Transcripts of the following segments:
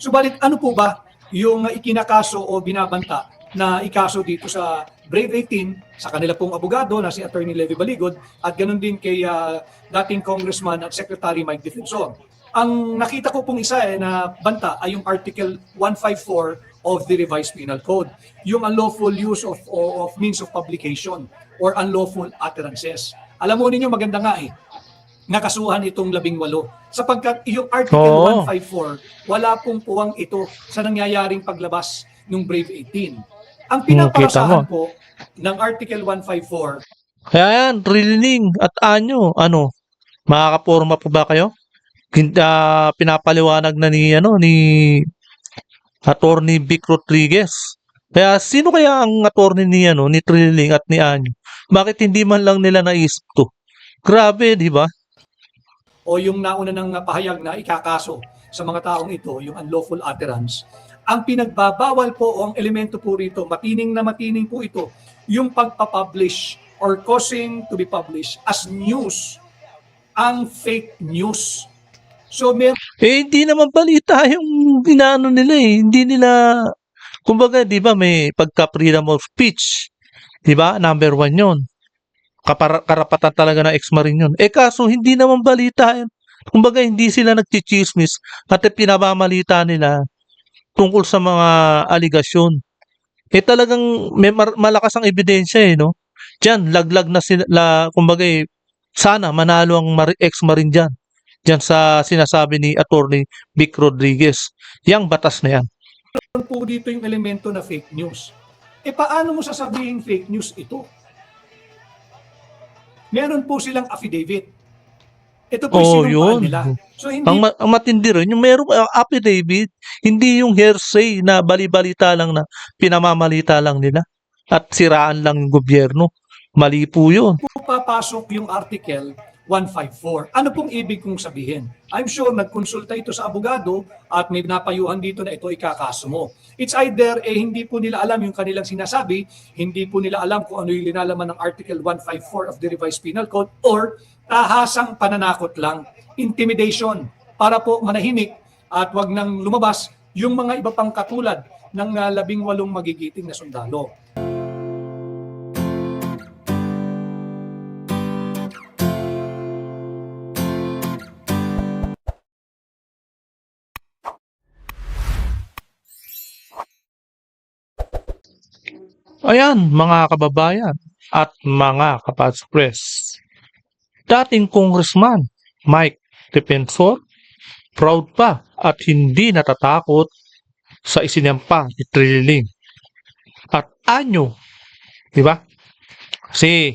Subalit ano po ba yung ikinakaso o binabanta na ikaso dito sa Brave 18 sa kanila pong abogado na si Attorney Levy Baligod at ganun din kay dating Congressman at Secretary Mike Defensor. Ang nakita ko pong isa na banta ay yung Article 154 of the Revised Penal Code, yung unlawful use of means of publication or unlawful utterances. Alam mo ninyo maganda nga nakasuhan itong 18 sapagkat yung Article 154 wala pong puwang ito sa nangyayaring paglabas ng Brave 18. Ang pinaparasahan po ng Article 154. Kaya yan, Riling at Anyo, makakaporma po ba kayo? Pinapaliwanag na ni Attorney Vic Rodriguez. Kaya sino kaya ang attorney ni Triling at ni Anyo? Bakit hindi man lang nila naisip to? Grabe, di ba? O yung nauna ng pahayag na ikakaso sa mga taong ito, yung unlawful utterance. Ang pinagbabawal po o ang elemento po rito, matining na matining po ito, yung pagpapublish or causing to be published as news, ang fake news. So, hindi naman balita yung inaano nila Hindi nila, kumbaga, di ba, may pagka-freedom of speech. Di ba? Number 1 yun. Karapatan talaga ng ex-marine yun. Kaso, hindi naman balita yun. Kumbaga, hindi sila nagchichismis at pinabamalita nila tungkol sa mga aligasyon. Talagang may malakas ang ebidensya no? Diyan, laglag na sila, kumbaga sana manalo ang ex-marine dyan. Diyan sa sinasabi ni Attorney Vic Rodriguez. Yang batas na yan. Po dito yung elemento na fake news. Paano mo sasabihin fake news ito? Meron po silang affidavit. Ito po sinumpaan nila. So, hindi... ang matindi rin, yung merong affidavit, hindi yung hearsay na bali-balita lang na pinamamalita lang nila at siraan lang yung gobyerno. Mali po yun. Papasok yung Article 154. Ano pong ibig kong sabihin? I'm sure nagkonsulta ito sa abogado at may napayuhan dito na ito ikakaso mo. It's either hindi po nila alam yung kanilang sinasabi, hindi po nila alam kung ano yung linalaman ng Article 154 of the Revised Penal Code, or tahasang pananakot lang, intimidation, para po manahimik at wag nang lumabas yung mga iba pang katulad ng 18 magigiting na sundalo. Ayan, mga kababayan at mga kapatspres. Dating Congressman Mike Defensor, proud pa at hindi natatakot sa isinampa ni Triling at Anyo, di ba? Kasi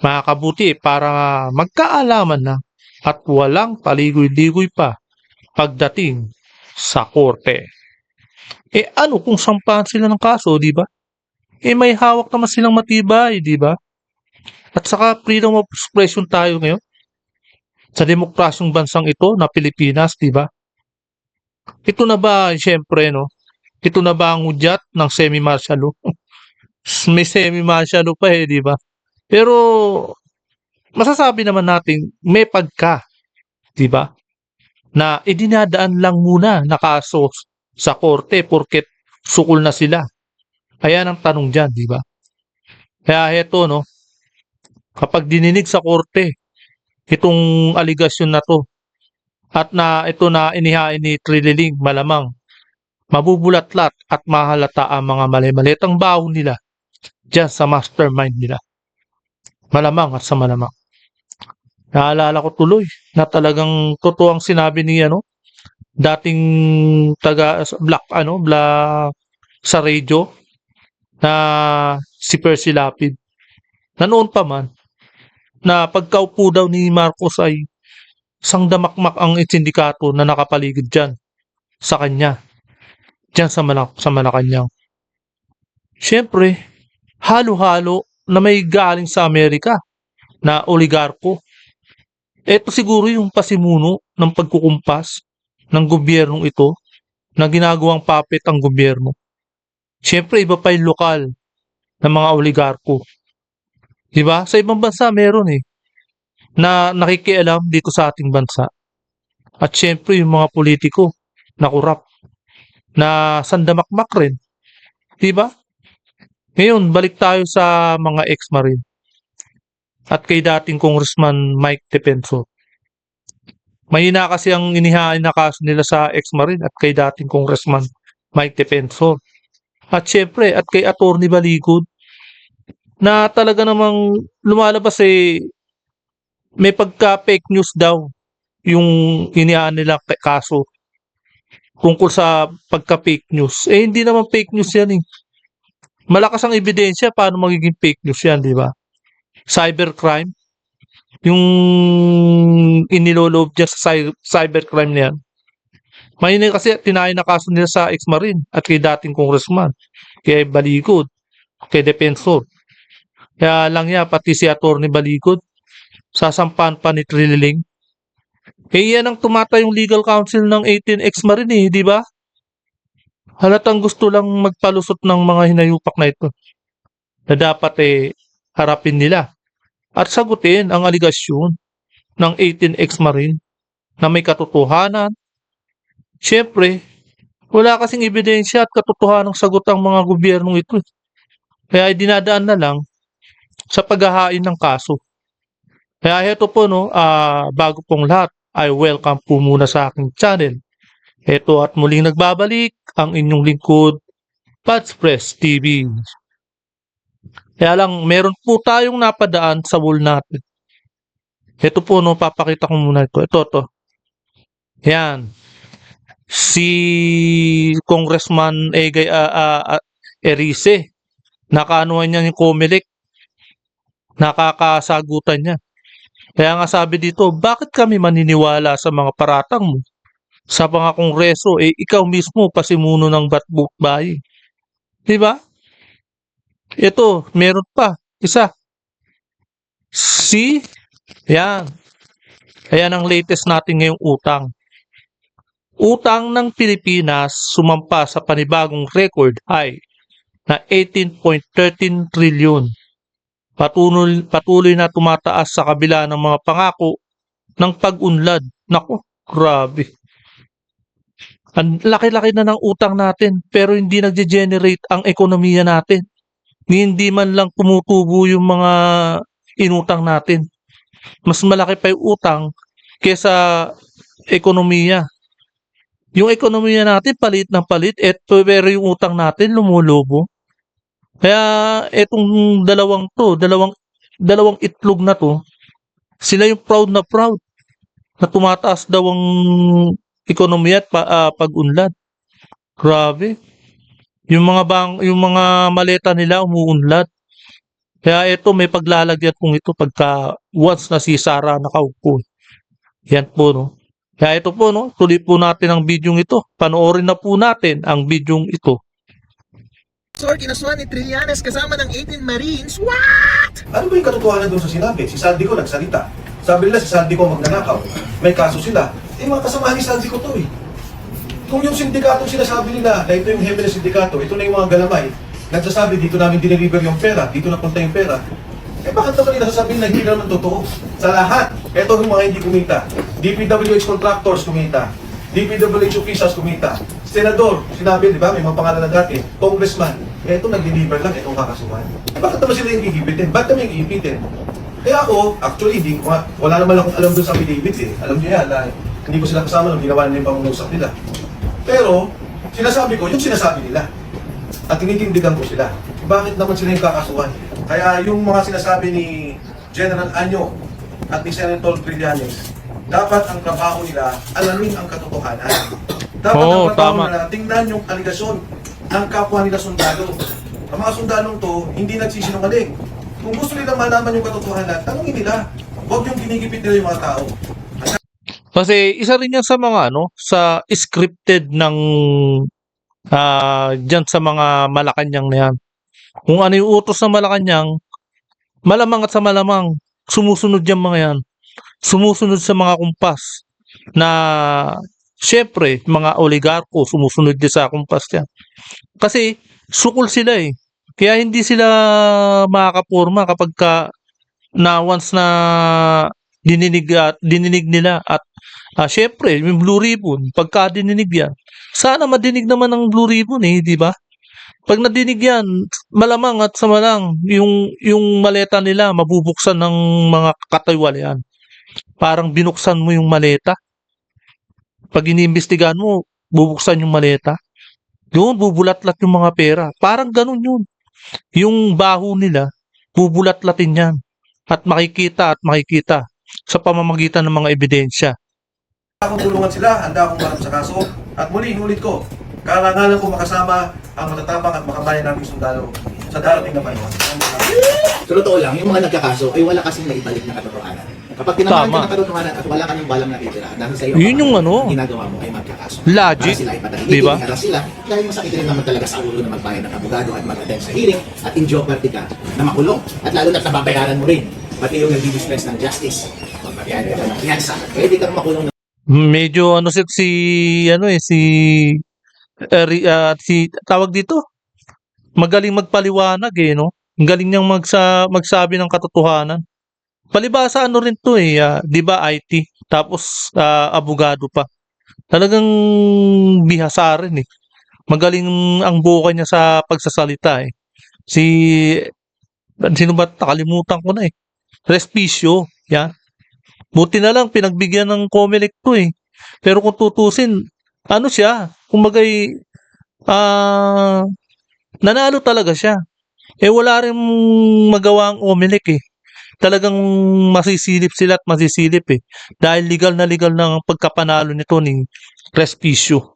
makakabuti para magkaalaman na at walang paligoy-ligoy pa pagdating sa korte. Ano kung sampahan sila ng kaso, di ba? May hawak naman silang matibay, di ba? At saka freedom of expression tayo ngayon sa demokrasyong bansang ito na Pilipinas, di ba? Ito na ba, siyempre, no? Ito na ba ang udyat ng semi-martial law? May semi-martial law pa di ba? Pero masasabi naman natin may pagka, di ba? Na idinadaan lang muna na kaso sa korte porket sukol na sila. Ayan ang tanong dyan, di ba? Kaya heto, no? Kapag dininig sa korte itong aligasyon na to at na ito na inihain ni Triling, malamang mabubulatlat at mahalata ang mga mali-malitang baho nila dyan sa mastermind nila. Malamang at sa malamang. Naalala ko tuloy na talagang totoo ang sinabi ni dating taga Black sa radio na si Percy Lapid. Na noon pa man na pagkaupo daw ni Marcos ay isang damakmak ang sindikato na nakapaligid dyan sa kanya. Dyan sa Malacanang. Siyempre, halo-halo na may galing sa Amerika na oligarko. Ito siguro yung pasimuno ng pagkukumpas ng gobyernong ito na ginagawang puppet ang gobyerno. Siyempre, iba pa yung lokal na mga oligarko. Diba? Sa ibang bansa meron na nakikialam dito sa ating bansa. At siyempre, yung mga politiko na korap. na sandamakmak rin. Diba? Ngayon, balik tayo sa mga ex-marine at kay dating Congressman Mike Defensor. Mahina kasi ang inihain na kaso nila sa ex-marine at kay dating Congressman Mike Defensor. At syempre, at kay Attorney Baligod na talaga namang lumalabas may pagka-fake news daw yung inihaan nila kaso tungkol sa pagka-fake news. Hindi naman fake news yan eh. Malakas ang ebidensya, paano magiging fake news yan, di ba? Cybercrime, yung inilolob dyan sa cybercrime na yan. Mahina kasi tinayo na kaso nila sa ex-marine at kay dating congressman, kay Baligod, kay Defensor. Kaya lang yan, pati si Attorney Baligod, sasampahan pa ni Trililing. Yan ang tumatayong legal counsel ng 18 ex-marine di ba? Halatang gusto lang magpalusot ng mga hinayupak na ito na dapat harapin nila at sagutin ang aligasyon ng 18 ex-marine na may katotohanan. Siyempre, wala kasing ebidensya at katotohanan ng sagot ang mga gobyernong ito. Kaya dinadaan na lang sa paghahain ng kaso. Kaya ito po, bago pong lahat, ay welcome po muna sa aking channel. Ito at muling nagbabalik ang inyong lingkod, Pads Press TV. Kaya lang, meron po tayong napadaan sa wall natin. Ito po, papakita ko muna ito. Ito. Yan. Si Congressman Egay Erice, nakaanuhan niya yung COMELEC, nakakasagutan niya. Kaya nga sabi dito, bakit kami maniniwala sa mga paratang mo? Sa mga kongreso, ikaw mismo pasimuno ng batbukbayi. Diba? Ito, meron pa. Isa. Yan. Ayan ang latest natin ngayong utang. Utang ng Pilipinas sumampa sa panibagong record high na 18.13 trillion. Patuloy na tumataas sa kabila ng mga pangako ng pag-unlad. Nako, grabe. Ang laki-laki na ng utang natin pero hindi nagge-generate ang ekonomiya natin. Hindi man lang tumutubo yung mga inutang natin. Mas malaki pa yung utang kesa ekonomiya. Yung ekonomiya natin palit ng palit, pero yung utang natin lumulubo. Kaya etong dalawang itlog na to, sila yung proud na tumataas daw ang ekonomiya at pag-unlad. Grabe. Yung mga maleta nila umuunlad. Kaya ito may paglalagyan kung ito pagka once na si Sara nakaupo. Yan po Kaya ito po tuloy po natin ang bidyong ito. Panoorin na po natin ang bidyong ito. Kinasuhan ni Trillanes kasama ng 18 Marines. What? Ano ba yung katotohanan doon sa sinabi? Si Saldico nagsalita. Sabi nila si Saldico magnanakaw. May kaso sila. Mga kasamahan ni Saldico to Kung yung sindikato sinasabi nila na ito yung hepe ng sindikato, ito na yung mga galamay, nagsasabi dito namin dineliver yung pera, dito napunta yung pera, bakit naman nila sasabihin na hindi naman totoo? Sa lahat, ito yung mga hindi kumita. DPWH contractors kumita. DPWH officials kumita. Senador, sinabi, di ba, may mga pangalan na dati. Congressman, ito nag-deliver lang, itong kakasuhan. Bakit naman sila yung gigibitin? Ba't naman yung gigibitin? Kaya ako, actually, wala naman akong alam doon sa affidavit Alam niyo yan, na hindi ko sila kasama nung ginawa nila yung pangungusap nila. Pero, sinasabi ko, yung sinasabi nila. At tinitindigan ko sila. Bakit naman sila yung kakasuhan? Kaya yung mga sinasabi ni General Anyo at ni Senator Trillanes, dapat ang trabaho nila alamin ang katotohanan. Dapat ang trabaho nila tingnan yung aligasyon ng kapwa nila sundalo. Ang mga sundalong to, hindi nagsisinungaling. Kung gusto nilang malaman yung katotohanan, tanungin nila. Huwag yung ginigipit nila yung mga tao. Kasi isa rin yan sa mga sa scripted ng dyan sa mga Malacanang na yan. Kung ano yung utos ng Malacanang, malamang at sa malamang, sumusunod yung mga yan. Sumusunod sa mga kumpas na syempre, mga oligarko, sumusunod din sa kumpas yan. Kasi, sukol sila Kaya hindi sila makakaporma kapag na once na dininig nila at syempre, yung Blue Ribbon, pagka dininig yan, Sana madinig naman ng Blue Ribbon eh, di ba? Pag nadinig yan, malamang at sa malang, yung maleta nila mabubuksan ng mga katiwalian. Parang binuksan mo yung maleta. Pag iniimbestigahan mo, bubuksan yung maleta. Yun, bubulat-lat yung mga pera. Parang ganun yun. Yung baho nila, bubulat-latin yan. At makikita sa pamamagitan ng mga ebidensya. Akong tulungan sila, handa akong marap sa kaso. At muli, inulit ko, karangalan ko makasama ang matatapang at makabayan naming sundalo sa darating na panahon. Sa totoo lang, yung mga nagkakaso ay wala kasing naibalik na katotohanan. Kapag tinamaan Tama. ka ng katotohanan at wala kang balang natitira, dahil sa iyo, Yun yung ano, ang ginagawa mo ay magkakaso. logic, Para sila ay patahimikin, di ba? iharas sila, dahil masakit rin naman talaga sa ulo na magbayad ng abogado at mag-attend sa hearing at in jeopardy ka na makulong. At lalo na nababayaran mo rin, pati yung nagdi-dispense ng justice. Magbabayad ka ng fianza, pwede kang makulong ng Medyo ano si tawag dito, magaling magpaliwanag eh, no? Ang galing niyang magsabi ng katotohanan. Palibasa ano rin to eh, 'di ba IT, tapos abogado pa. Talagang bihasa rin eh. Magaling ang buka niya sa pagsasalita eh. Si sino ba nakalimutan ko na eh. Respicio, yan. Buti na lang pinagbigyan ng Comelec to eh. Pero kung tutusin, ano siya, kumbagay nanalo talaga siya. Eh wala rin magawa ang Comelec eh. Talagang masisilip sila at masisilip eh. Dahil legal na ang pagkapanalo nito ni Respicio.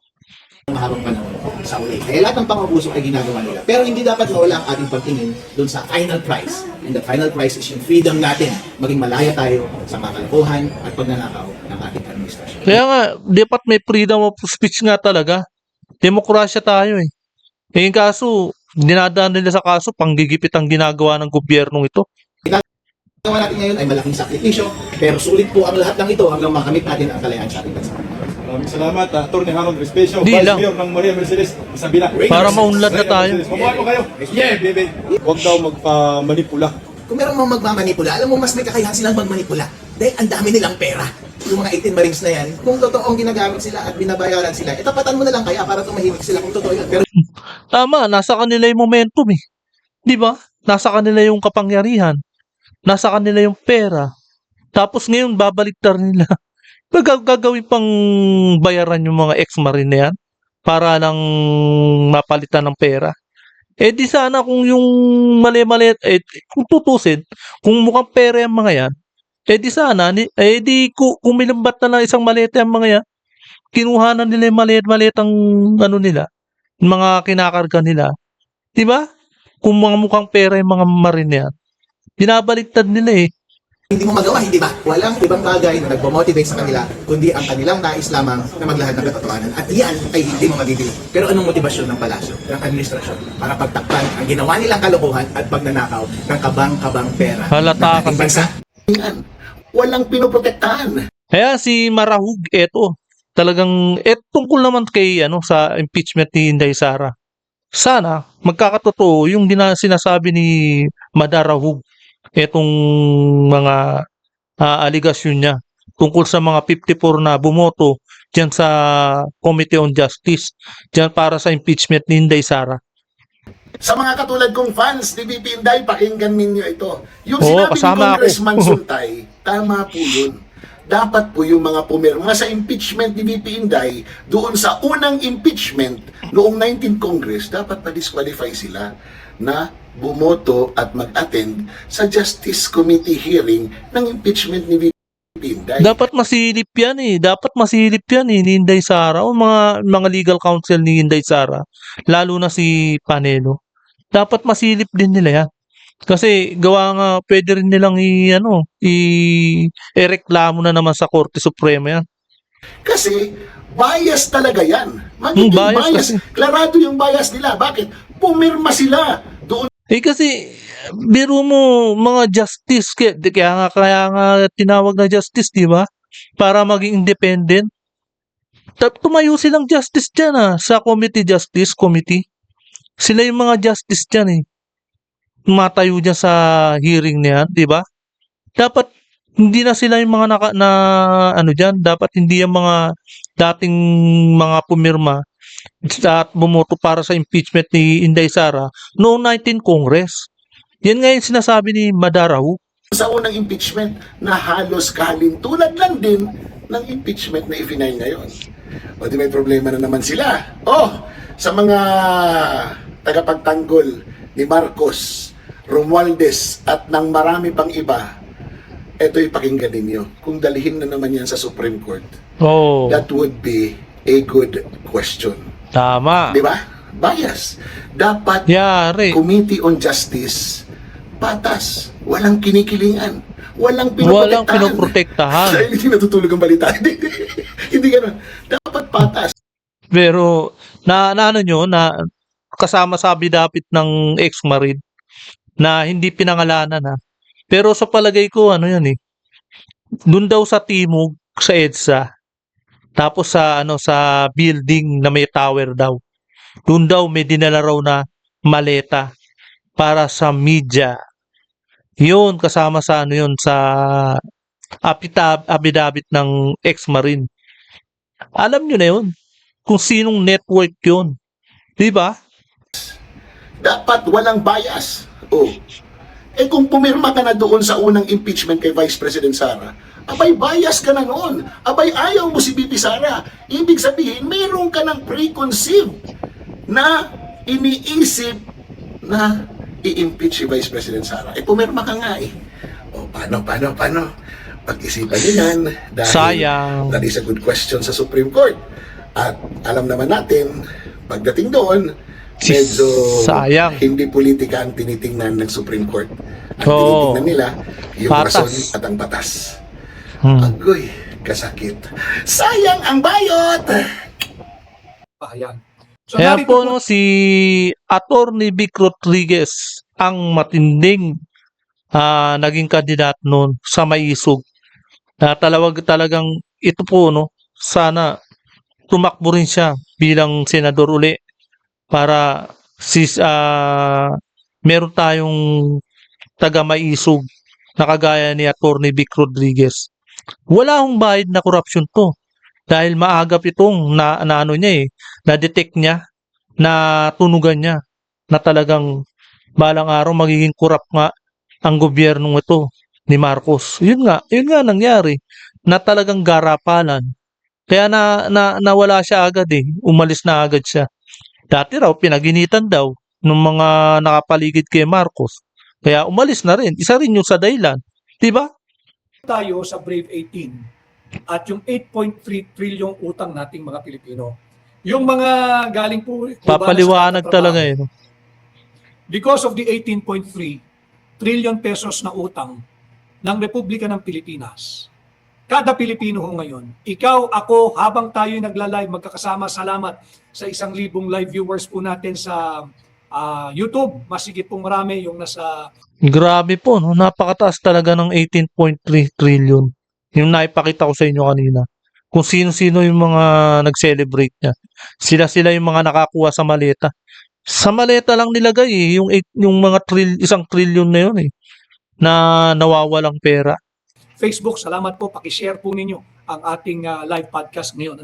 mahabang panahon sa uli. Kaya lahat ng pang-abuso ay ginagawa nila. Pero hindi dapat mawala ang ating pagtingin dun sa final prize. And the final prize is yung freedom natin. Maging malaya tayo sa mga kalokohan at pagnanakaw ng ating administrasyon. Kaya nga, dapat may freedom of speech nga talaga. Demokrasya tayo eh. Eh yung kaso, dinadaan nila sa kaso, panggigipit ang ginagawa ng gobyernong ito. Ang ginawa natin ngayon ay malaking sakripisyo, pero sulit po ang lahat ng ito hanggang makamit natin ang kalayaan sa ating bansa. Maraming salamat, Atty. Harold Respecio, Di Vice lang. Mayor ng Maria Mercedes, Isabela. Para maunlad na tayo. Mabuhay po kayo. Yeah, baby. Huwag daw magpa-manipula. Kung meron mga magmamanipula, alam mo mas may kakayahan silang magmanipula. Dahil ang dami nilang pera. Yung mga 18 Marines na yan, kung totoong ginagamit sila at binabayaran sila, tapatan mo na lang kaya para tumahimik sila kung totoo yun. Pero Tama, nasa kanila yung momentum eh. Di ba? Nasa kanila yung kapangyarihan. Nasa kanila yung pera. Tapos ngayon, babaliktad nila. Gagawin pang bayaran yung mga ex-marine na yan para lang mapalitan ng pera. Eh di sana kung yung mali-mali, kung tutusin, kung mukhang pera yung mga yan, eh di sana, kumilimbat na lang isang maleta yung mga yan, kinuhanan nila yung maliit-malitang ano nila, yung mga kinakarga nila. Di ba? Kung mga mukhang pera yung mga marine yan, binabaliktad nila eh. hindi mo magawa, hindi ba? Walang ibang bagay na nagpo-motivate sa kanila, kundi ang kanilang nais lamang na maglahad ng katotohanan. At yan ay hindi mo mabibili. Pero anong motibasyon ng palasyo, ng administrasyon, para pagtakpan ang ginawa nilang kalokohan at pagnanakaw ng kabang-kabang pera Halata ng ating kasi. bansa? Yan. Walang pinoprotektahan. Kaya si Marahug, eto, talagang, tungkol naman kay, sa impeachment ni Inday Sara. Sana, magkakatotoo yung sinasabi ni Madarahug, etong mga aligasyon niya tungkol sa mga 54 na bumoto dyan sa Committee on Justice, dyan para sa impeachment ni Inday Sara. Sa mga katulad kong fans ni VP Inday, pakinggan ninyo ito. Yung Oo, sinabi ni kasama ako. Congressman Suntay, tama po yun. Dapat po yung mga pumirma sa impeachment ni VP Inday, doon sa unang impeachment noong 19th Congress, dapat pa-disqualify sila na bumoto at mag-attend sa Justice Committee hearing ng impeachment ni VP Inday. Dapat masilip yan eh. Dapat masilip yan eh, ni Inday Sara o mga legal counsel ni Inday Sara. Lalo na si Panelo. Dapat masilip din nila yan. Kasi gawa nga, pwede rin nilang i-reklamo na naman sa Korte Suprema yan. Kasi bias talaga yan. Magiging bias bias. kasi. Klarado yung bias nila. Bakit? Pumirma sila doon Kasi, biro mo, mga justice, kaya nga tinawag na justice, di ba? Para maging independent. Tumayo silang justice dyan sa Justice Committee. Sila yung mga justice dyan eh. Matayo dyan sa hearing niyan, di ba? Dapat hindi na sila yung mga dapat hindi yung mga dating mga pumirma at bumoto para sa impeachment ni Inday Sara noong 19 Congress. Yan nga yung sinasabi ni Madaraw. Sa unang impeachment na halos kahalintulad lang din ng impeachment na ifinail ngayon. O di may problema na naman sila. Sa mga tagapagtanggol ni Marcos, Romualdez at ng marami pang iba, ito'y pakinggan ninyo. Kung dalhin na naman yan sa Supreme Court, Oh, that would be a good question. tama. Di ba? Bias. Dapat Yari. Committee on Justice, patas. Walang kinikilingan. Walang Walang pinoprotektahan. pinoprotektahan. Dahil hindi natutulog ang balita. Hindi ganun. Dapat patas. Pero ano nyo, na kasama sa bidapit ng ex-marine na hindi pinangalanan ha. Pero sa palagay ko, ano yan eh. Doon daw sa Timog, sa EDSA, tapos sa building na may tower daw. Doon daw may dinala raw na maleta para sa media. Yun, kasama sa sa abidabit ng ex-marine. Alam nyo na yun, kung sinong network yun. Di ba? Dapat walang bias. Kung pumirma ka na doon sa unang impeachment kay Vice President Sara, abay bias ka na noon. Abay ayaw mo si BP Sara. Ibig sabihin, mayroon ka ng preconceived na iniisip na i-impeach si Vice President Sara. Pumirma ka nga eh. Paano? Pag-isipan nyo yan. Dahil Sayang. that is a good question sa Supreme Court. At alam naman natin, pagdating doon, medyo Sayang. hindi politika ang tinitingnan ng Supreme Court. Ang Oo. tinitingnan nila, yung Patas. rason at ang batas. Agoy, kasakit. Sayang ang bayot! Ayan. So, Kaya narito po no, si Attorney Vic Rodriguez ang matinding naging kandidat noon sa Maisog. Talagang ito po no, sana tumakbo rin siya bilang senador uli para meron tayong taga Maisog na kagaya ni Attorney Vic Rodriguez. Wala hong bahid na korupsyon to. Dahil maagap itong na-detect niya, na tunugan niya, na talagang balang araw magiging corrupt nga ang gobyernong ito ni Marcos. Yun nga nangyari, na talagang garapalan. Kaya nawala siya agad eh, umalis na agad siya. Dati raw, pinaginitan daw ng mga nakapaligid kay Marcos. Kaya umalis na rin. Isa rin yung sa dahilan. Diba? tayo sa Brave 18 at yung 8.3 trillion utang nating mga Pilipino. Yung mga galing po Papaliwanag talaga eh. No? Because of the 18.3 trillion pesos na utang ng Republika ng Pilipinas. Kada Pilipino ho ngayon, ikaw, ako, habang tayo nagla-live, magkakasama, salamat sa 1,000 live viewers po natin sa YouTube. Masigit pong marami yung nasa... Grabe po, no? Napakataas talaga ng 18.3 trillion. Yung naipakita ko sa inyo kanina. Kung sino-sino yung mga nag-celebrate niya. Sila yung mga nakakuha sa maleta. Sa maleta lang nilagay eh, yung mga 1 trillion na yun eh, na nawawalang pera. Facebook, salamat po. Pakishare po ninyo ang ating live podcast ngayon.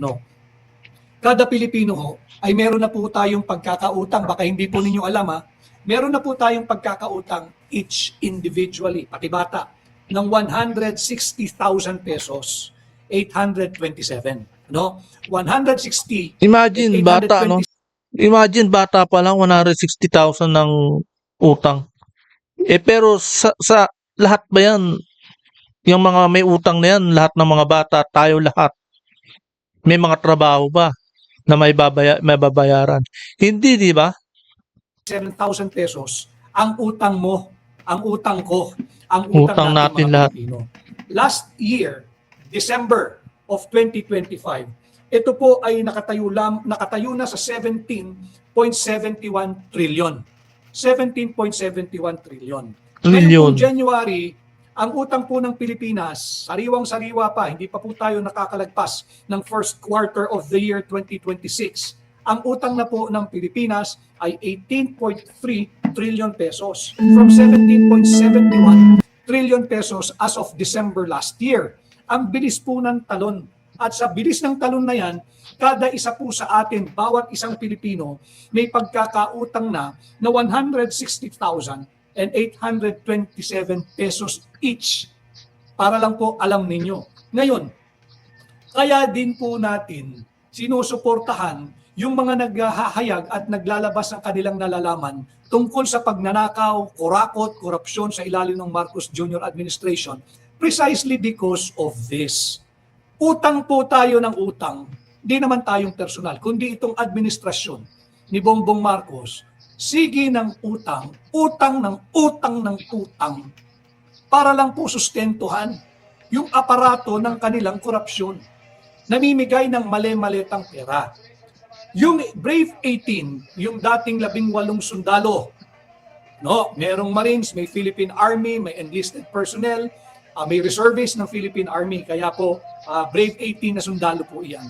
Kada Pilipino ho, ay meron na po tayong pagkakautang. Baka hindi po ninyo alam ha. Meron na po tayong pagkakautang each individually, pati bata, ng 160,000 pesos, 827. 160. Imagine 820. bata, no? Imagine bata pa lang 160,000 ng utang. Pero sa lahat ba yan? Yung mga may utang na yan, lahat ng mga bata, tayo lahat. May mga trabaho ba na may babayaran? Hindi, di ba? 7,000 pesos ang utang mo, ang utang ko, ang Utang natin mga lahat. Pilipino. Last year, December of 2025, ito po ay nakatayo na sa 17.71 trillion. 17.71 trillion. Ngayon po, January, ang utang po ng Pilipinas, sariwang-sariwa pa, hindi pa po tayo nakakalagpas ng first quarter of the year 2026. Ang utang na po ng Pilipinas ay 18.3 trillion pesos from 17.71 trillion pesos as of December last year. Ang bilis po ng talon At sa bilis ng talon na yan, kada isa po sa atin, bawat isang Pilipino, may pagkakautang na 160,827 pesos each. Para lang po alam ninyo. Ngayon, kaya din po natin sinusuportahan yung mga naghahayag at naglalabas ng kanilang nalalaman tungkol sa pagnanakaw, kurakot, korupsyon sa ilalim ng Marcos Jr. administration precisely because of this. Utang po tayo ng utang, di naman tayong personal, kundi itong administrasyon ni Bongbong Marcos, sige ng utang, utang ng utang ng utang, para lang po sustentuhan yung aparato ng kanilang korupsyon. Namimigay ng mali-malitang pera. Yung Brave 18, yung dating 18 sundalo, no, merong Marines, may Philippine Army, may enlisted personnel, may reservists ng Philippine Army, kaya po Brave 18 na sundalo po iyan.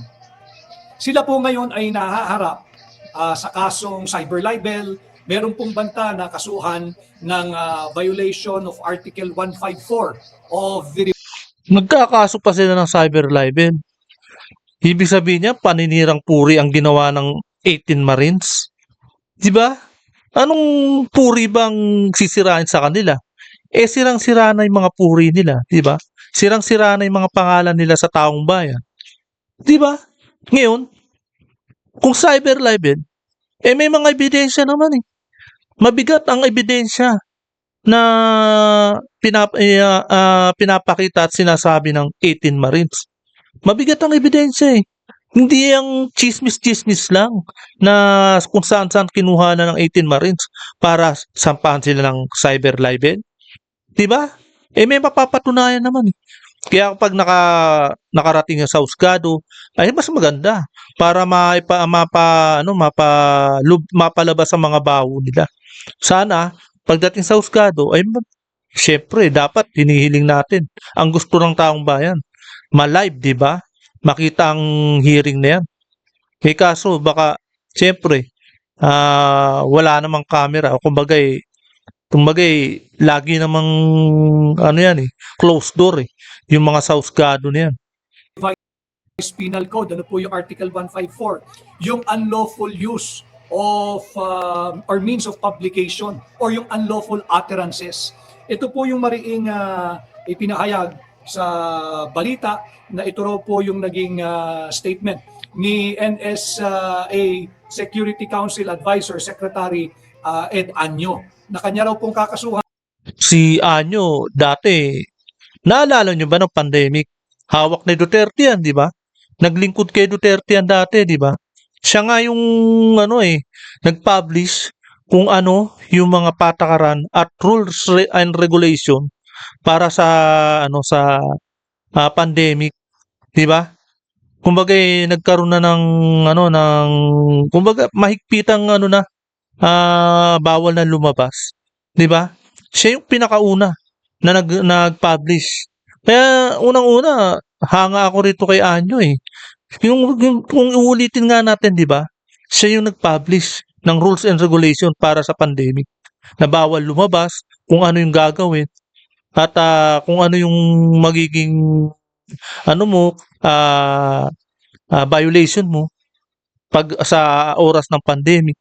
Sila po ngayon ay nahaharap sa kasong cyber libel. Meron pong banta na kasuhan ng violation of Article 154 of the Nagkakaso pa sila ng cyber libel. Ibig sabihin niya, paninirang puri ang ginawa ng 18 Marines. Di ba? Anong puri bang sisirain sa kanila? Eh, sirang-sira na yung mga puri nila. Di ba? Sirang-sira na yung mga pangalan nila sa taong bayan. Di ba? Ngayon, kung cyber libel, eh may mga ebidensya naman eh. Mabigat ang ebidensya na pinapakita at sinasabi ng 18 Marines. Mabigat ang ebidensya eh. Hindi yung chismis-chismis lang na kung saan-saan kinuha na ng 18 Marines para sampahan sila ng cyber libel. Diba? Eh may mapapatunayan naman eh. Kaya kapag nakarating sa husgado, ay mas maganda para mapalabas ang mga baho nila. Sana, pagdating sa husgado, ay syempre, dapat hinihiling natin ang gusto ng taong bayan. Ma-live, di ba? Makita ang hearing na yan. Eh kaso, baka, syempre, wala namang camera. O kumbagay, lagi namang, closed door eh. Yung mga sa husgado na yan. Penal Code, ano po yung Article 154, yung unlawful use of or means of publication or yung unlawful utterances. Ito po yung mariing ipinahayag sa balita na ito raw po yung naging statement ni NSA Security Council Advisor Secretary Ed Año na kanya raw pong kakasuhan. Si Año, dati, naalala nyo ba ng pandemic? Hawak ni Duterte yan, di ba? Naglingkod kay Duterte yan dati, di ba? Siya nga yung, nag-publish kung ano yung mga patakaran at rules and regulation para sa pandemic, 'di ba? Kumbaga nagkaroon na kumbaga mahigpitang bawal na lumabas, 'di ba? Siya yung pinakauna na nag-publish. Kaya unang-una hanga ako rito kay Anyo eh. Kung uulitin nga natin, 'di ba? Siya yung nag-publish ng rules and regulation para sa pandemic na bawal lumabas, kung ano yung gagawin at kung ano yung magiging violation mo pag sa oras ng pandemic.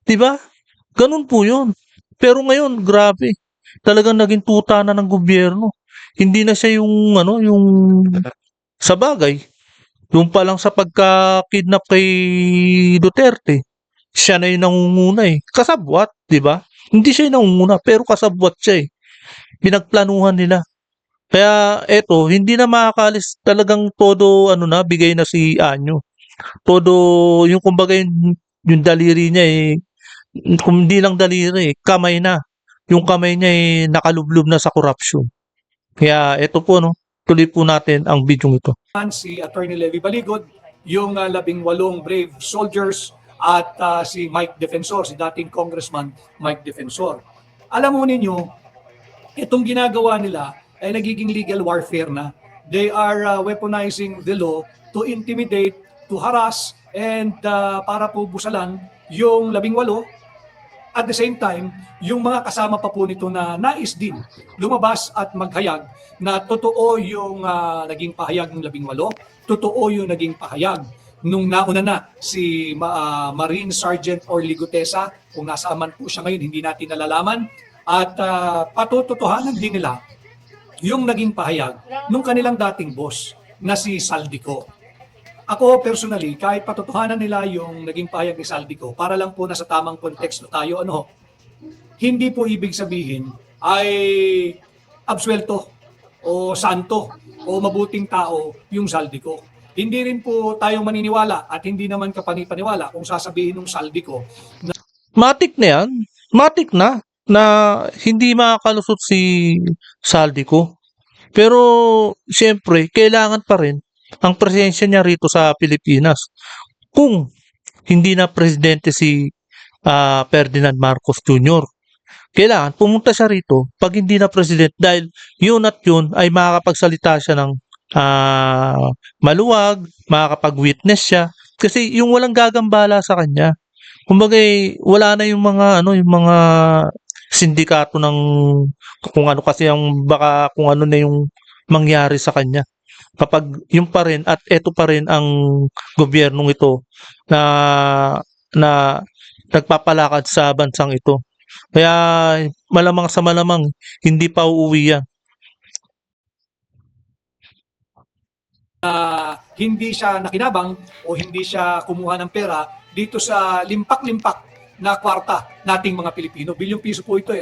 'Di ba? Ganun po 'yun. Pero ngayon, grabe. Talagang naging tuta na ng gobyerno. Hindi na siya yung sa bagay. Yung pa lang sa pagka-kidnap kay Duterte, siya na yung nangunguna eh. Kasabwat, 'di ba? Hindi siya yung nangunguna, pero kasabwat siya eh. Pinagplanuhan nila. Kaya eto, hindi na makakalis, talagang todo bigay na si Anyo. Todo yung kumbaga yung daliri niya eh, kung hindi lang daliri, kamay na. Yung kamay niya eh nakalublob na sa corruption. Kaya eto po tuloy po natin ang video ito. Si Attorney Levy Baligod, yung 18 brave soldiers at si Mike Defensor, si dating Congressman Mike Defensor. Alam mo ninyo, itong ginagawa nila ay nagiging legal warfare na. They are weaponizing the law to intimidate, to harass, and para po busalan yung 18 At the same time, yung mga kasama pa po nito na nais din lumabas at maghayag na totoo yung naging pahayag ng 18, totoo yung naging pahayag nung nauna na si Marine Sergeant Orly Gutesa, kung nasaan man po siya ngayon, hindi natin nalalaman, at patututuhanan din nila yung naging pahayag nung kanilang dating boss na si Saldico. Ako personally, kahit patotohanan nila yung naging pahayag ni Saldico, para lang po nasa tamang konteksto tayo, hindi po ibig sabihin ay absuelto o santo o mabuting tao yung Saldico. Hindi rin po tayo maniniwala at hindi naman kapanipaniwala kung sasabihin ng Saldico Matik na yan. Matik na hindi makakalusot si Saldico. Pero siyempre, kailangan pa rin ang presensya niya rito sa Pilipinas. Kung hindi na presidente si Ferdinand Marcos Jr., kailangan pumunta siya rito pag hindi na presidente dahil yun at yun ay makakapagsalita siya ng maluwag, makakapag-witness siya. Kasi yung walang gagambala sa kanya. Kumbaga wala na yung mga yung mga sindikato ng kung ano kasi ang baka kung ano na yung mangyari sa kanya kapag yung pa rin at eto pa rin ang gobyernong ito na na nagpapalakad sa bansang ito. Kaya malamang sa malamang hindi pa uuwi yan. hindi siya nakinabang o hindi siya kumuha ng pera dito sa limpak-limpak na kwarta nating mga Pilipino. Bilyong piso po ito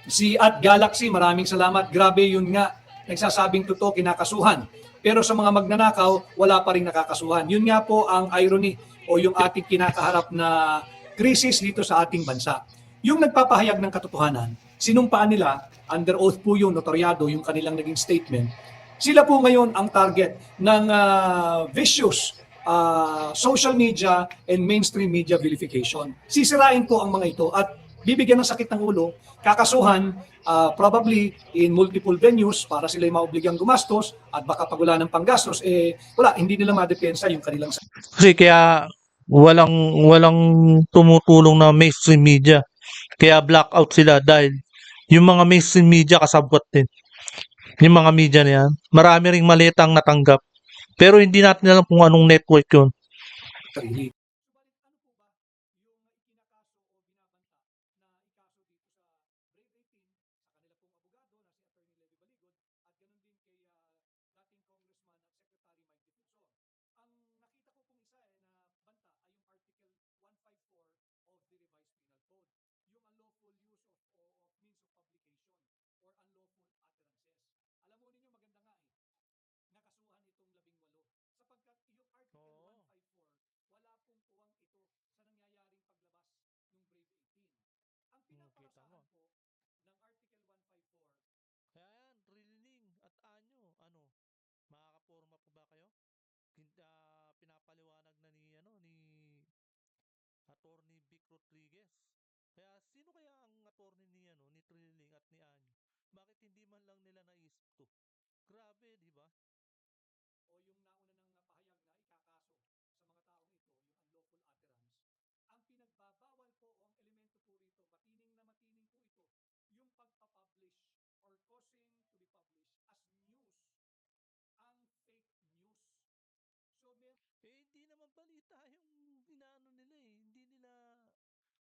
Si at Galaxy, maraming salamat. Grabe yun nga, nagsasabing totoo, kinakasuhan. Pero sa mga magnanakaw, wala pa rin nakakasuhan. Yun nga po ang irony o yung ating kinakaharap na krisis dito sa ating bansa. Yung nagpapahayag ng katotohanan, sinumpaan nila, under oath po yung notaryado, yung kanilang naging statement, sila po ngayon ang target ng vicious social media and mainstream media vilification. Sisirain po ang mga ito at bibigyan ng sakit ng ulo, kakasuhan, probably in multiple venues para sila maobligyang gumastos at baka pag wala ng panggastos, hindi nila madepensa yung kanilang Kasi kaya walang tumutulong na mainstream media. Kaya blackout sila dahil yung mga mainstream media kasabwat din. Yung mga media na yan, marami ring malitang natanggap. Pero hindi natin alam kung anong network yun. sarili. Kaya yan, Trilling at Anyo, makakaporma po ba kayo? Pinapaliwanag na ni Attorney Vic Rodriguez. Kaya sino kaya ang attorney ni Trilling at ni Anyo? Bakit hindi man lang nila naisip to? Grabe, di ba? Hindi naman balita yung inaano nila eh. Hindi nila,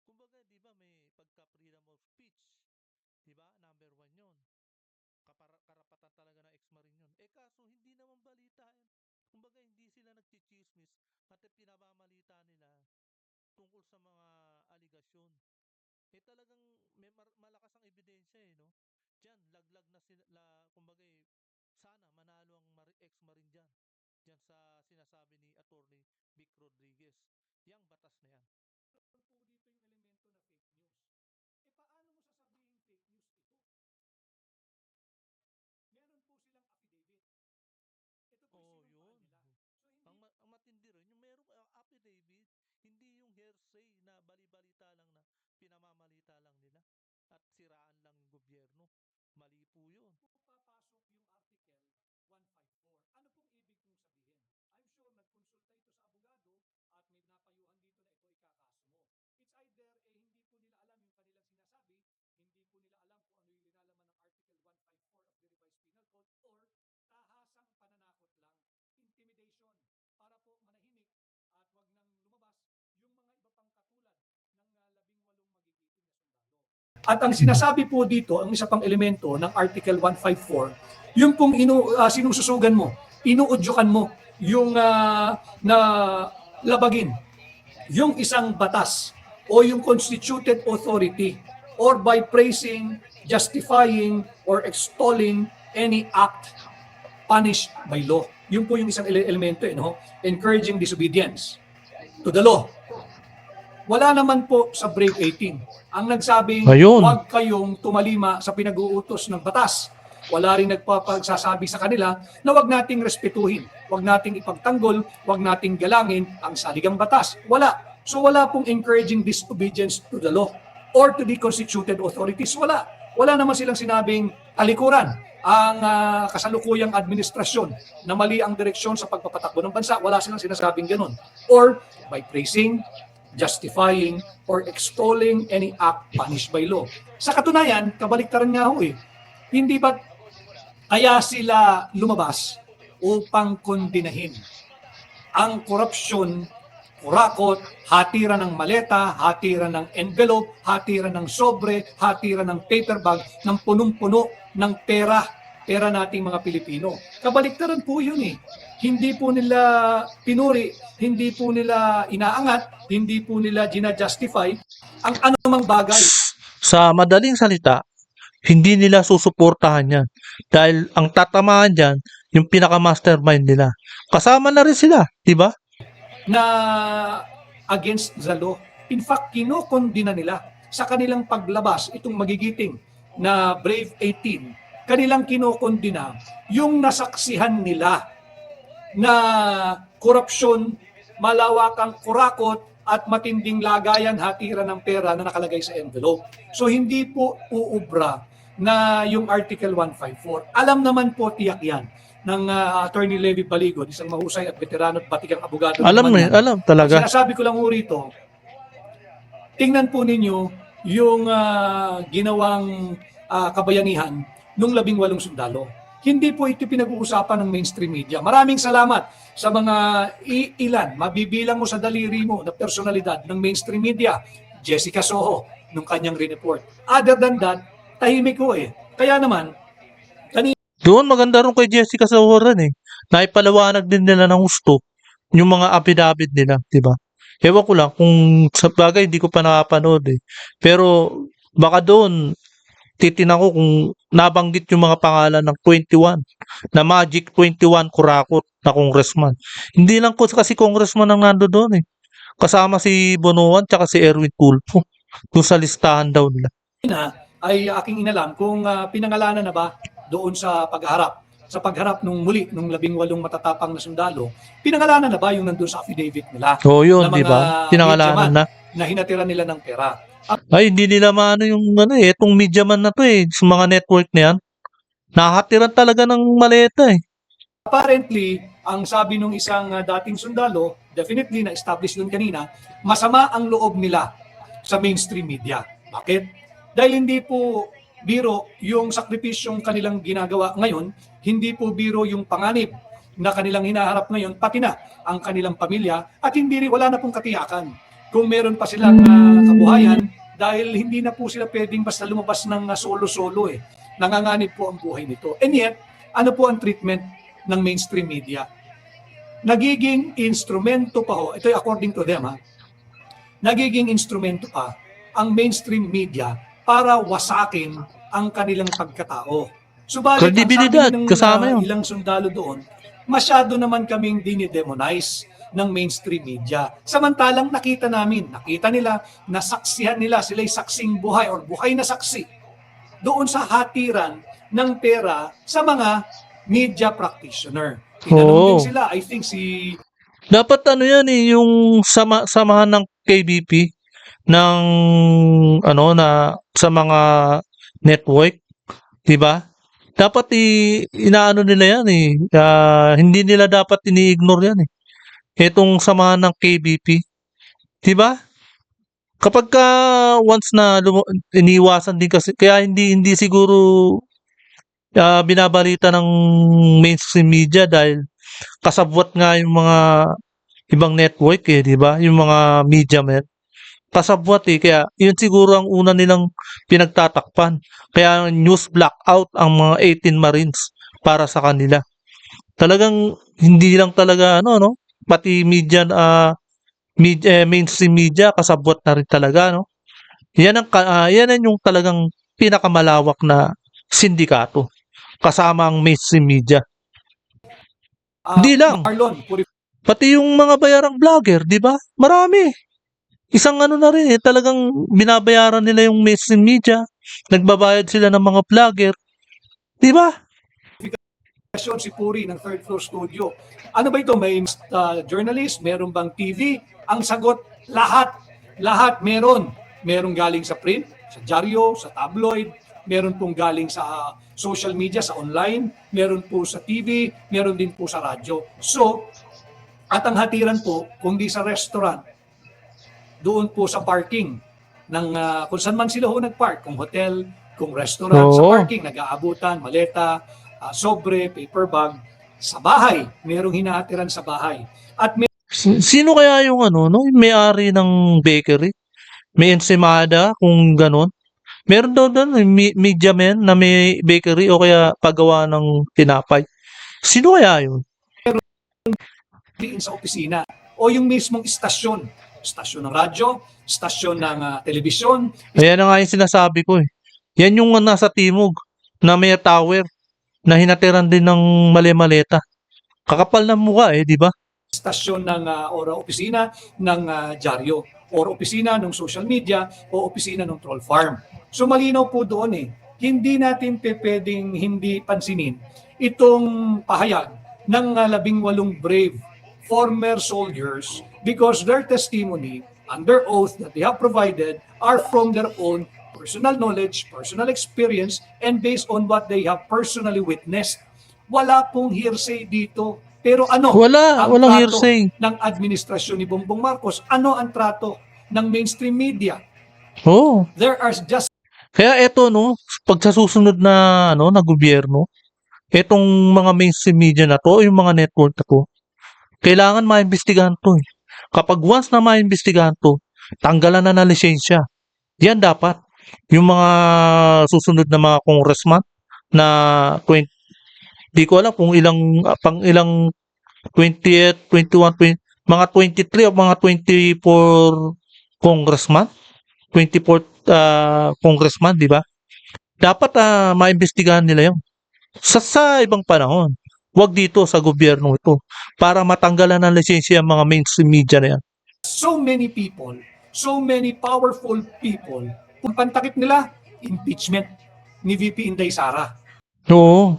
kumbaga, di ba may pagka-freedom of speech. Di ba? Number one yun. Karapatan talaga ng ex-marine yun. Kaso hindi naman balita yan. Kumbaga, hindi sila nagchichismis at pinamamalita nila tungkol sa mga aligasyon. Talagang may malakas ang ebidensya no? Diyan, laglag na kumbaga sana manalo ang ex-marine dyan. Diyan sa sinasabi ni Attorney Vic Rodriguez. Yang batas na yan. Oh, yun. Ang matindi rin, yung merong affidavit, hindi yung hearsay na bali-balita lang na pinamamalita lang nila at siraan lang yung gobyerno. Mali po yun. At ang sinasabi po dito, ang isa pang elemento ng Article 154, yung pong sinususugan mo, inuudyukan mo yung na labagin yung isang batas o yung constituted authority or by praising, justifying, or extolling any act punished by law. Yun po yung isang elemento, no? Encouraging disobedience to the law. Wala naman po sa Brave 18 ang nagsabing Ayun. huwag kayong tumalima sa pinag-uutos ng batas. Wala rin nagpapagsasabi sa kanila na huwag nating respetuhin, huwag nating ipagtanggol, huwag nating galangin ang saligang batas. Wala. So wala pong encouraging disobedience to the law or to the constituted authorities. Wala. Wala naman silang sinabing talikuran ang kasalukuyang administrasyon na mali ang direksyon sa pagpapatakbo ng bansa. Wala silang sinasabing ganun. Or by praising, justifying, or extolling any act punished by law. Sa katunayan, kabaliktaran nga ho eh. Hindi ba kaya sila lumabas upang kondinahin ang korupsyon, kurakot, hatiran ng maleta, hatiran ng envelope, hatiran ng sobre, hatiran ng paper bag, ng punong-puno ng pera nating mga Pilipino. Kabaliktaran po yun eh. Hindi po nila pinuri, hindi po nila inaangat, hindi po nila gina-justify ang anumang bagay. Sa madaling salita, hindi nila susuportahan yan. Dahil ang tatamaan dyan, yung pinaka-mastermind nila. Kasama na rin sila, di ba? Na against the law. In fact, kinokondina nila sa kanilang paglabas, itong magigiting na Brave 18, kanilang kinokondina yung nasaksihan nila na korupsyon, malawakang kurakot at matinding lagayan, hatiran ng pera na nakalagay sa envelope. So hindi po uubra na yung Article 154. Alam naman po tiyak yan ng Attorney Levy Baligod, isang mahusay at veterano at batikang abogado. Alam naman yan. alam talaga. Sinasabi ko lang po rito, tingnan po ninyo yung ginawang kabayanihan nung 18 sundalo. Hindi po ito pinag-uusapan ng mainstream media. Maraming salamat sa mga ilan, mabibilang mo sa daliri mo na personalidad ng mainstream media. Jessica Soho, nung kanyang report. Other than that, tahimik ko eh. Kaya naman, Doon maganda rin kay Jessica sa Warren eh. Naipalawanag din nila ng gusto yung mga affidavit nila, di ba? Ewan ko lang kung sa bagay hindi ko pa nakapanood eh. Pero baka doon titinan ko kung nabanggit yung mga pangalan ng 21 na Magic 21 kurakot na congressman. Hindi lang ko kasi congressman ang nando doon eh. Kasama si Bonoan tsaka si Erwin Tulfo doon sa listahan daw nila. ay aking inalam kung pinangalanan na ba doon sa pagharap nung muli nung 18 matatapang na sundalo, pinangalanan na ba yung nandun sa affidavit nila? So yun, Na mga di ba? Pinangalanan na. Na hinatira nila ng pera. Ay, hindi nila maano yung itong media man na to eh, sa mga network na yan. Nakahatiran talaga ng maleta eh. Apparently, ang sabi nung isang dating sundalo, definitely na-establish doon kanina, masama ang loob nila sa mainstream media. Bakit? Dahil hindi po biro yung sakripisyong kanilang ginagawa ngayon, hindi po biro yung panganib na kanilang hinaharap ngayon, pati na ang kanilang pamilya, at hindi rin, wala na pong katiyakan. Kung meron pa silang kabuhayan, dahil hindi na po sila pwedeng basta lumabas ng solo-solo eh. Nanganganib po ang buhay nito. And yet, ano po ang treatment ng mainstream media? Nagiging instrumento pa ho, ito according to them nagiging instrumento pa ang mainstream media para wasakin ang kanilang pagkatao. Subalit, Kredibilidad, ang sabi ng kasama yun. ilang sundalo doon, masyado naman kaming dinidemonize ng mainstream media. Samantalang nakita nila, nasaksihan nila, sila'y saksing buhay or buhay na saksi doon sa hatiran ng pera sa mga media practitioner. Tinanong din sila, I think Dapat ano yan eh, yung samahan ng KBP ng na sa mga network, 'di ba? Dapat inaano nila yan eh. Hindi nila dapat ini-ignore yan eh. Itong samahan ng KBP, 'di ba? Kapag once na iniwasan din kasi kaya hindi siguro binabalita ng mainstream media dahil kasabwat nga yung mga ibang network eh, 'di ba? Yung mga media men. kasabwat eh. Kaya yun siguro ang una nilang pinagtatakpan. Kaya news blackout ang mga 18 Marines para sa kanila. Talagang hindi lang talaga ano no, pati media mainstream media kasabwat na rin talaga no. Yan yung talagang pinakamalawak na sindikato kasama ang mainstream media. Hindi lang. Marlon, Pati yung mga bayarang vlogger, di ba? Marami. Isang ano na rin eh, talagang binabayaran nila yung mainstream media. Nagbabayad sila ng mga vlogger. Di ba? si Puri ng Third Floor Studio. Ano ba ito? May journalist? Meron bang TV? Ang sagot, lahat. Lahat meron. Meron galing sa print, sa dyaryo, sa tabloid, meron pong galing sa social media, sa online, meron po sa TV, meron din po sa radyo. So, at ang hatiran po, kung di sa restaurant, doon po sa parking ng kung saan man sila nagpark, kung hotel, kung restaurant, sa Oo. parking, nag-aabutan, maleta, sobre, paper bag, sa bahay, merong hinahatiran sa bahay. At Sino kaya yung ano, no? Yung may-ari ng bakery? May ensimada, kung ganon. Meron daw doon, media man na may bakery o kaya paggawa ng tinapay. Sino kaya yun? diin sa opisina o yung mismong istasyon ng radyo, istasyon ng telebisyon. Ayan na nga yung sinasabi ko eh. Yan yung nasa timog na may tower na hinatiran din ng mali-maleta. Kakapal ng mukha eh, di ba? Istasyon ng or opisina ng dyaryo or opisina ng social media o opisina ng troll farm. So malinaw po doon eh, hindi natin pwedeng hindi pansinin itong pahayag ng 18 brave former soldiers because their testimony under oath that they have provided are from their own personal knowledge, personal experience, and based on what they have personally witnessed. Wala pong hearsay dito. Pero ano ang Walang trato hearsay. ng administrasyon ni Bongbong Marcos? Ano ang trato ng mainstream media? Oo. There are just Kaya eto no, pag sa susunod na ano na gobyerno, etong mga mainstream media na to, yung mga network na to, kailangan maimbestigahan to eh. Kapag once na maimbestigahan to, tanggalan na ng lisensya. Yan dapat. Yung mga susunod na mga congressman na 20, di ko alam kung pang ilang 20th, 21, 20, mga 23 o mga 24 congressman, 24th congressman, di ba? Dapat maimbestigahan nila yun. Sa ibang panahon, wag dito sa gobyerno ito para matanggalan ng lisensya ang mga mainstream media na yan. so many people, so many powerful people. Kung pantakip nila, impeachment ni VP Inday Sara. Oo.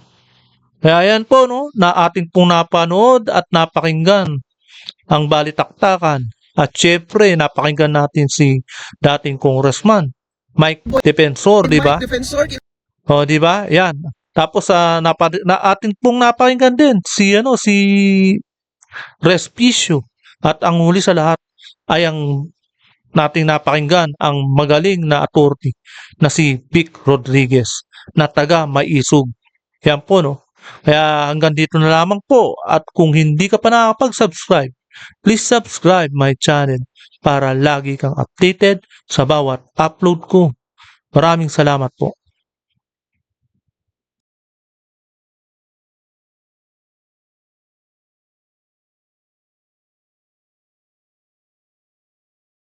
Kaya yan po, no, na ating pong napanood at napakinggan ang balitaktakan. At syempre, napakinggan natin si dating congressman, Mike Defensor, di ba? O, di ba? Yan. Tapos atin pong napakinggan din si Respicio. At ang huli sa lahat ay ang nating napakinggan ang magaling na attorney na si Vic Rodriguez na taga Maisog. Yan po no. Kaya hanggang dito na lamang po at kung hindi ka pa nakakapag-subscribe, please subscribe my channel para lagi kang updated sa bawat upload ko. Maraming salamat po.